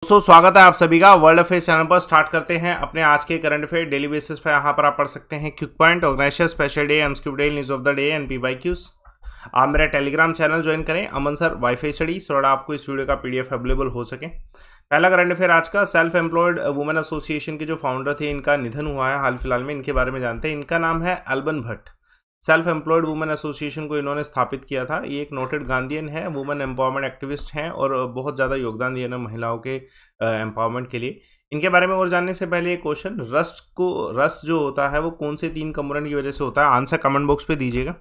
दोस्तों स्वागत है आप सभी का वर्ल्ड अफेयर्स चैनल पर। स्टार्ट करते हैं अपने आज के करंट अफेयर डेली बेसिस पर। यहाँ पर आप पढ़ सकते हैं quick point, organization, special day, MCQ day, news of the day and PYQs. आप मेरा टेलीग्राम चैनल ज्वाइन करें, अमन सर वाईफाई स्टडीज, थोड़ा आपको इस वीडियो का पीडीएफ अवेलेबल हो सके। पहला करंट अफेयर आज का, सेल्फ एम्प्लॉयड वुमेन एसोसिएशन के जो फाउंडर थे इनका निधन हुआ है हाल फिलहाल में। इनके बारे में जानते हैं। इनका नाम है eleven Bhatt. Self employed women association को इन्होंने स्थापित किया था। ये एक नोटेड गांधीयन है, वुमेन एम्पावरमेंट एक्टिविस्ट हैं और बहुत ज़्यादा योगदान दिया ना महिलाओं के एम्पावरमेंट के लिए। इनके बारे में और जानने से पहले एक क्वेश्चन, रस्ट जो होता है वो कौन से 3 कंपोनेंट की वजह से होता है? आंसर कमेंट बॉक्स पे दीजिएगा।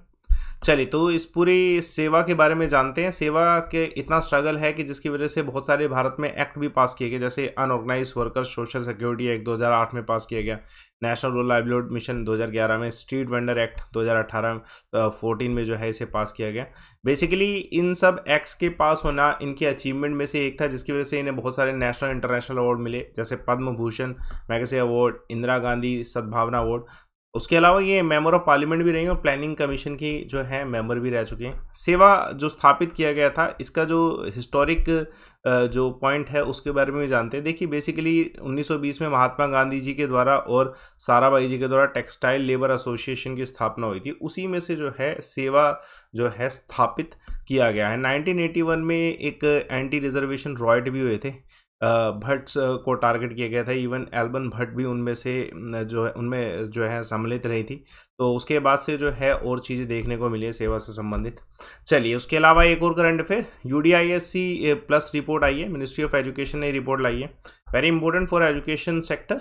चलिए तो इस पूरी सेवा के बारे में जानते हैं। सेवा के इतना स्ट्रगल है कि जिसकी वजह से बहुत सारे भारत में एक्ट भी पास किए गए, जैसे unorganized workers social security act 2008 में पास किया गया, नेशनल रूरल लाइवलीहुड मिशन 2011 में, स्ट्रीट वेंडर एक्ट 2014 में जो है इसे पास किया गया। बेसिकली इन सब एक्ट्स के पास होना इनके अचीवमेंट में से एक था, जिसकी वजह से इन्हें बहुत सारे नेशनल इंटरनेशनल अवार्ड मिले, जैसे पद्म भूषण, मैगसेसे अवार्ड, इंदिरा गांधी सद्भावना अवार्ड। उसके अलावा ये मेंबर ऑफ पार्लियामेंट भी रही हैं और प्लानिंग कमीशन की जो है मेंबर भी रह चुके हैं। सेवा जो स्थापित किया गया था, इसका जो हिस्टोरिक जो पॉइंट है उसके बारे में भी जानते हैं। देखिए बेसिकली 1920 में महात्मा गांधी जी के द्वारा और साराभाई जी के द्वारा टेक्सटाइल लेबर एसोसिएशन की स्थापना हुई थी। उसी में से जो है सेवा जो है स्थापित किया गया है। 1981 में एक एंटी रिजर्वेशन रॉयट भी हुए थे, भट्ट को टारगेट किया गया था। इवन एल्बन भट्ट भी उनमें जो है सम्मिलित रही थी। तो उसके बाद से जो है और चीज़ें देखने को मिली है सेवा से संबंधित। चलिए उसके अलावा एक और current affair, UDISC plus report आई है, मिनिस्ट्री ऑफ एजुकेशन ने रिपोर्ट लाई है, very important for education sector.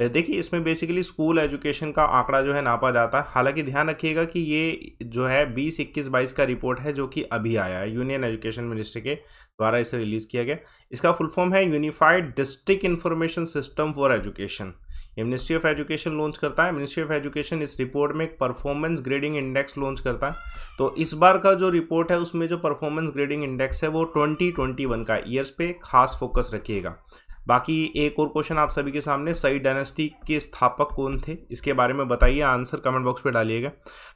देखिए इसमें बेसिकली स्कूल एजुकेशन का आंकड़ा जो है नापा जाता है। हालांकि ध्यान रखिएगा कि ये जो है 2021-22 का रिपोर्ट है जो कि अभी आया है, यूनियन एजुकेशन मिनिस्ट्री के द्वारा इसे रिलीज किया गया। इसका फुल फॉर्म है unified district information system for education. ये मिनिस्ट्री ऑफ एजुकेशन लॉन्च करता है। मिनिस्ट्री ऑफ एजुकेशन इस रिपोर्ट में एक परफॉर्मेंस ग्रेडिंग इंडेक्स लॉन्च करता है। तो इस बार का जो रिपोर्ट है उसमें जो परफॉर्मेंस ग्रेडिंग इंडेक्स है वो 2021 का ईयर्स पे खास फोकस रखिएगा। बाकी एक और क्वेश्चन आप सभी के सामने, सई डायनेस्टी के स्थापक कौन थे, इसके बारे में बताइए, आंसर कमेंट बॉक्स पे डालिएगा।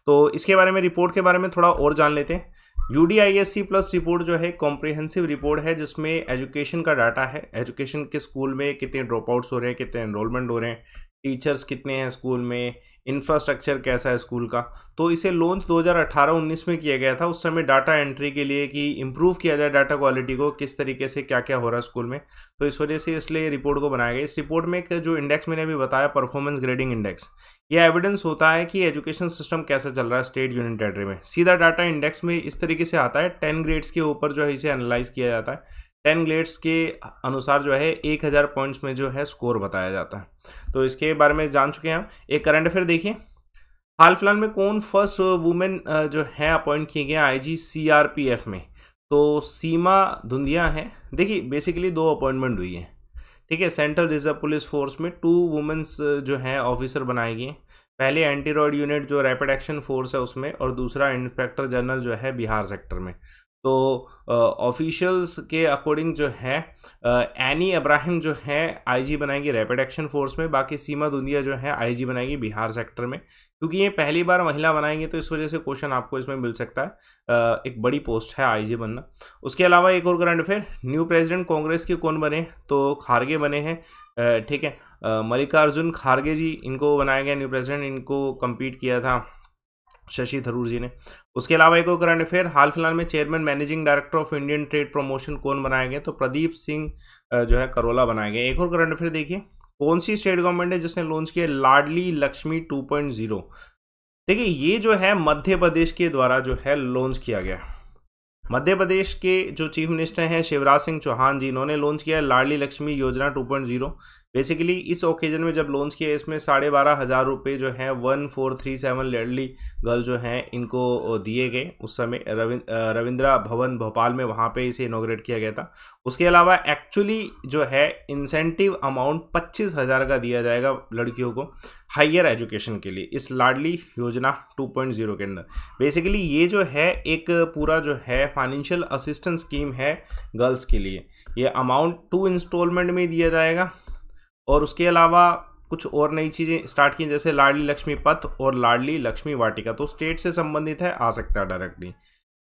तो इसके बारे में, रिपोर्ट के बारे में थोड़ा और जान लेते हैं। UDISC प्लस रिपोर्ट जो है कॉम्प्रिहेंसिव रिपोर्ट है जिसमें एजुकेशन का डाटा है। एजुकेशन के स्कूल में कितने ड्रॉप आउट्स हो रहे हैं, कितने एनरोलमेंट हो रहे हैं, टीचर्स कितने हैं स्कूल में, इंफ्रास्ट्रक्चर कैसा है स्कूल का। तो इसे लॉन्च 2018-19 में किया गया था। उस समय डाटा एंट्री के लिए कि इम्प्रूव किया जाए डाटा क्वालिटी को, किस तरीके से क्या क्या हो रहा है स्कूल में। तो इस वजह से इसलिए रिपोर्ट को बनाया गया। इस रिपोर्ट में एक जो इंडेक्स मैंने अभी बताया, परफॉर्मेंस ग्रेडिंग इंडेक्स, ये एविडेंस होता है कि एजुकेशन सिस्टम कैसे चल रहा है स्टेट यूनियन टेरिटरी में। सीधा डाटा इंडेक्स में इस तरीके से आता है, 10 ग्रेड्स के ऊपर जो है इसे एनालाइज किया जाता है। 10 ग्रेड्स के अनुसार जो है 1000 पॉइंट्स में जो है स्कोर बताया जाता है। तो इसके बारे में जान चुके हैं हम। एक करंट अफेयर देखिए, हाल फिलहाल में कौन फर्स्ट वुमेन जो है अपॉइंट किए गए IG CRPF में? तो सीमा धुंधिया है। देखिए बेसिकली 2 अपॉइंटमेंट हुई है, ठीक है। सेंट्रल रिजर्व पुलिस फोर्स में 2 वुमेन्स जो हैं ऑफिसर बनाए गए। पहले एंटी रॉड यूनिट जो रैपिड एक्शन फोर्स है उसमें, और दूसरा इंस्पेक्टर जनरल जो है बिहार सेक्टर में। तो ऑफिशियल्स के अकॉर्डिंग जो है एनी अब्राहिम जो है IG बनाएगी रैपिड एक्शन फोर्स में, बाकी सीमा धुंधिया जो है IG बनाएगी बिहार सेक्टर में। क्योंकि ये पहली बार महिला बनाएंगे तो इस वजह से क्वेश्चन आपको इसमें मिल सकता है। एक बड़ी पोस्ट है IG बनना। उसके अलावा एक और current affair, new president Congress के कौन बने? तो खारगे बने हैं, ठीक है। मल्लिकार्जुन खारगे जी, इनको बनाया गया न्यू प्रेसिडेंट। इनको कम्पीट किया था शशि थरूर जी ने। उसके अलावा एक और करंट अफेयर, हाल फिलहाल में chairman managing director of Indian trade promotion कौन बनाए गए? तो प्रदीप सिंह जो है करोला बनाए गए। एक और करंट अफेयर देखिए, कौन सी स्टेट गवर्नमेंट है जिसने लॉन्च किया लाडली लक्ष्मी 2.0? देखिए ये जो है मध्य प्रदेश के द्वारा जो है लॉन्च किया गया। मध्य प्रदेश के जो चीफ मिनिस्टर हैं शिवराज सिंह चौहान जी, इन्होंने लॉन्च किया लाडली लक्ष्मी योजना 2.0। बेसिकली इस ओकेजन में जब लॉन्च किया, इसमें 12,500 रुपये जो है 1437 लाडली गर्ल जो हैं इनको दिए गए। उस समय रविंद्रा भवन भोपाल में, वहाँ पे इसे इनॉग्रेट किया गया था। उसके अलावा एक्चुअली जो है इंसेंटिव अमाउंट 25,000 का दिया जाएगा लड़कियों को हायर एजुकेशन के लिए इस लाडली योजना 2.0 के अंदर। बेसिकली ये जो है एक पूरा जो है फाइनेंशियल असिस्टेंस स्कीम है गर्ल्स के लिए। ये अमाउंट 2 इंस्टॉलमेंट में दिया जाएगा। और उसके अलावा कुछ और नई चीज़ें स्टार्ट की, जैसे लाडली लक्ष्मी पथ और लाडली लक्ष्मी वाटिका। तो स्टेट से संबंधित है, आ सकता है डायरेक्टली।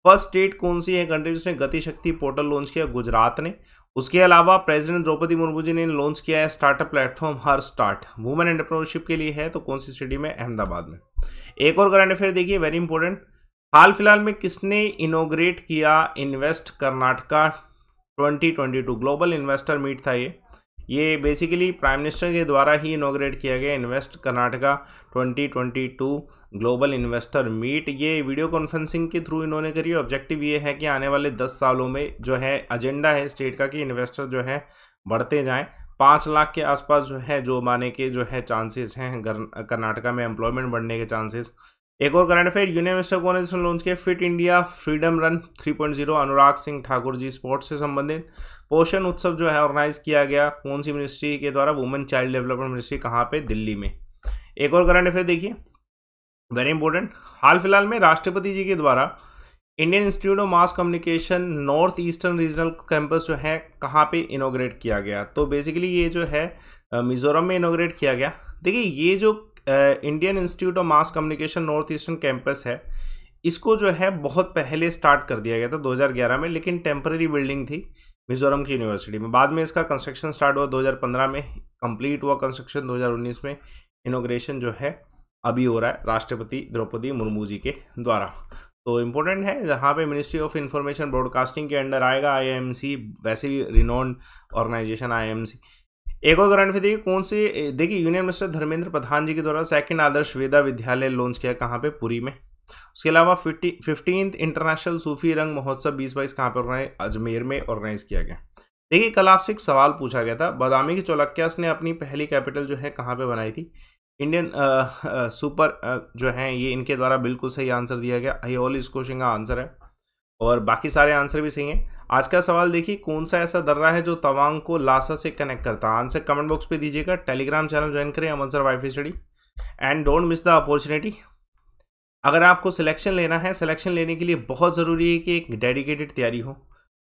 फर्स्ट स्टेट कौन सी है कंट्री जिसने गति शक्ति पोर्टल लॉन्च किया? गुजरात ने। उसके अलावा प्रेसिडेंट द्रौपदी मुर्मू जी ने लॉन्च किया है स्टार्टअप प्लेटफॉर्म हर स्टार्ट, वुमेन एंटरप्रेन्योरशिप के लिए है, तो कौन सी सिटी में? अहमदाबाद में। एक और करंट अफेयर देखिए, वेरी इंपॉर्टेंट, हाल फिलहाल में किसने इनोग्रेट किया invest Karnataka 2022? Global investor meet था ये बेसिकली प्राइम मिनिस्टर के द्वारा ही इनोग्रेट किया गया invest Karnataka 2022 global investor meet. ये वीडियो कॉन्फ्रेंसिंग के थ्रू इन्होंने करी। ऑब्जेक्टिव ये है कि आने वाले 10 सालों में जो है एजेंडा है स्टेट का कि इन्वेस्टर जो है बढ़ते जाएं। 5 लाख के आसपास जो है जो माने के जो है चांसेस हैं कर्नाटका में एम्प्लॉयमेंट बढ़ने के चांसेस। एक और करंट अफेयर, यूनियन मिनिस्टर को ने लॉन्च किया fit India freedom run 3.0, Anurag Singh Thakur ji. Sports से संबंधित पोषण उत्सव जो है ऑर्गेनाइज किया गया कौन सी मिनिस्ट्री के द्वारा? Women child development ministry. कहाँ पे? दिल्ली में। एक और करंट अफेयर देखिए, वेरी इंपॉर्टेंट, हाल फिलहाल में राष्ट्रपति जी के द्वारा Indian institute of mass communication north eastern regional campus जो है कहाँ पे इनोग्रेट किया गया? तो बेसिकली ये जो है मिजोरम में इनोग्रेट किया गया। देखिए ये जो Indian institute of mass communication north eastern campus है, इसको जो है बहुत पहले स्टार्ट कर दिया गया था 2011 में, लेकिन टेम्पररी बिल्डिंग थी मिजोरम की यूनिवर्सिटी में। बाद में इसका कंस्ट्रक्शन स्टार्ट हुआ 2015 में, कंप्लीट हुआ कंस्ट्रक्शन 2019 में। इनोग्रेशन जो है अभी हो रहा है राष्ट्रपति द्रौपदी मुर्मू जी के द्वारा। तो इम्पोर्टेंट है, जहाँ पे मिनिस्ट्री ऑफ इंफॉर्मेशन ब्रॉडकास्टिंग के अंडर आएगा IIMC, वैसे भी रिनोन्ड ऑर्गेनाइजेशन IIMC। एक और करंट अफेयर देखिए, कौन से? देखिए यूनियन मिनिस्टर धर्मेंद्र प्रधान जी के द्वारा सेकंड आदर्श वेदा विद्यालय लॉन्च किया, कहाँ पे? पुरी में। उसके अलावा 15th इंटरनेशनल सूफी रंग महोत्सव 2022 कहाँ पर ऑर्गेनाइज? अजमेर में ऑर्गेनाइज किया गया। देखिए कल आपसे एक सवाल पूछा गया था, बादामी के चालुक्यास ने अपनी पहली कैपिटल जो है कहाँ पे बनाई थी? इंडियन सुपर जो है ये इनके द्वारा बिल्कुल सही आंसर दिया गया। अयोल इस क्वेश्चन का आंसर है और बाकी सारे आंसर भी सही हैं। आज का सवाल देखिए, कौन सा ऐसा दर्रा है जो तवांग को लासा से कनेक्ट करता है? आंसर कमेंट बॉक्स पे दीजिएगा। टेलीग्राम चैनल ज्वाइन करें Aman sir wifi study and don't miss the opportunity. अगर आपको सिलेक्शन लेना है, सिलेक्शन लेने के लिए बहुत ज़रूरी है कि एक डेडिकेटेड तैयारी हो,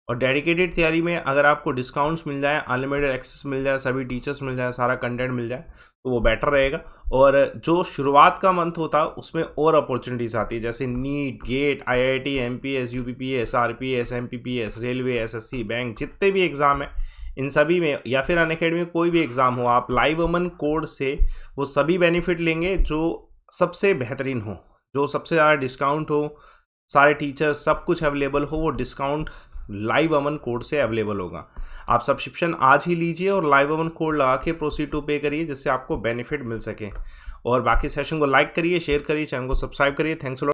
और डेडिकेटेड तैयारी में अगर आपको डिस्काउंट्स मिल जाए, अनलिमिटेड एक्सेस मिल जाए, सभी टीचर्स मिल जाए, सारा कंटेंट मिल जाए, तो वो बेटर रहेगा। और जो शुरुआत का मंथ होता है उसमें और अपॉर्चुनिटीज़ आती है, जैसे NEET, GATE, IIT, MPS, UPPS, RPS, MPPS, railway, SSC, bank, जितने भी एग्ज़ाम हैं इन सभी में, या फिर अनअकैडमी में कोई भी एग्ज़ाम हो, आप लाइव अमन कोड से वो सभी बेनिफिट लेंगे जो सबसे बेहतरीन हो, जो सबसे ज़्यादा डिस्काउंट हो, सारे टीचर्स सब कुछ अवेलेबल हो, वो डिस्काउंट लाइव अमन कोड से अवेलेबल होगा। आप सब्सक्रिप्शन आज ही लीजिए और लाइव अमन कोड लगा के प्रोसीड टू पे करिए, जिससे आपको बेनिफिट मिल सके। और बाकी सेशन को लाइक करिए, शेयर करिए, चैनल को सब्सक्राइब करिए। Thanks a lot.